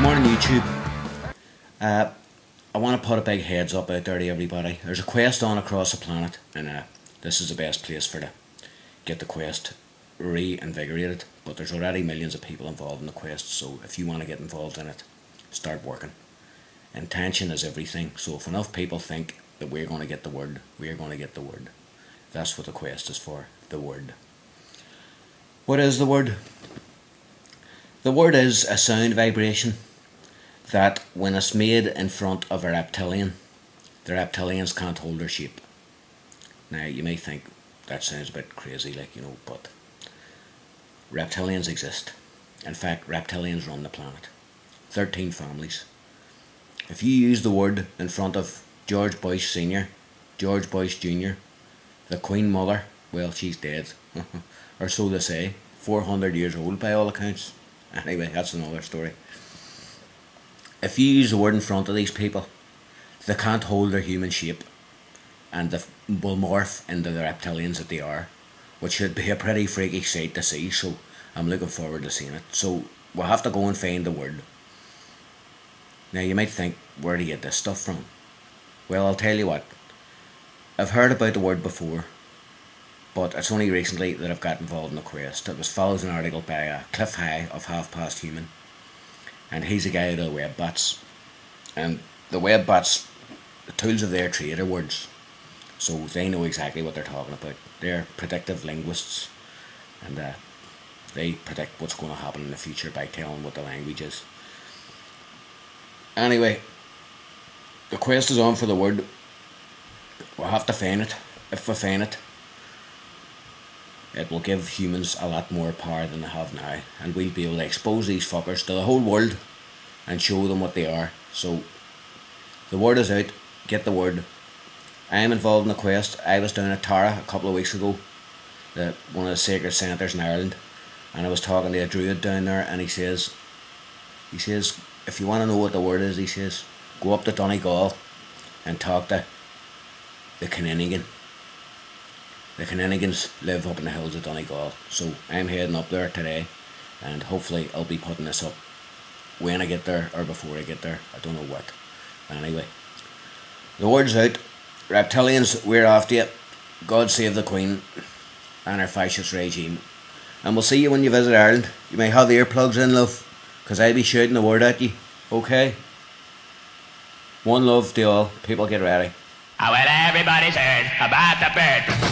Morning YouTube. I want to put a big heads up out there to everybody. There's a quest on across the planet, and this is the best place for to get the quest reinvigorated. But there's already millions of people involved in the quest, so if you want to get involved in it, start working. Intention is everything, so if enough people think that we're going to get the word, we're going to get the word. That's what the quest is for, the word. What is the word? The word is a sound vibration that when it's made in front of a reptilian, the reptilians can't hold their shape. Now you may think that sounds a bit crazy, but reptilians exist. In fact, reptilians run the planet. 13 families. If you use the word in front of George Bush Sr., George Bush Jr., the Queen Mother, well, she's dead, or so they say, 400 years old by all accounts. Anyway, that's another story. If you use the word in front of these people, they can't hold their human shape, and they will morph into the reptilians that they are, which should be a pretty freaky sight to see, so I'm looking forward to seeing it. So we'll have to go and find the word. Now you might think, where do you get this stuff from? Well, I'll tell you what, I've heard about the word before, but it's only recently that I've got involved in the quest. It follows an article by Cliff High of Half Past Human, and he's a guy out of the web bats, and the web bats, the tools of their trade are words, so they know exactly what they're talking about. They're predictive linguists, and they predict what's going to happen in the future by telling what the language is. Anyway, the quest is on for the word. We'll have to find it. If we find it, it will give humans a lot more power than they have now, and we'll be able to expose these fuckers to the whole world and show them what they are. So the word is out. Get the word. I am involved in the quest. I was down at Tara a couple of weeks ago, one of the sacred centres in Ireland, and I was talking to a druid down there, and he says if you want to know what the word is, he says, go up to Donegal and talk to the Kinnigan. The Kinnigans live up in the hills of Donegal, so I'm heading up there today, and hopefully I'll be putting this up when I get there or before I get there. I don't know what. Anyway, the word's out. Reptilians, we're after you. God save the Queen and her fascist regime. And we'll see you when you visit Ireland. You may have the earplugs in, love, because I'll be shouting the word at you. Okay? One love to all. People get ready. Well, everybody's heard about the bird.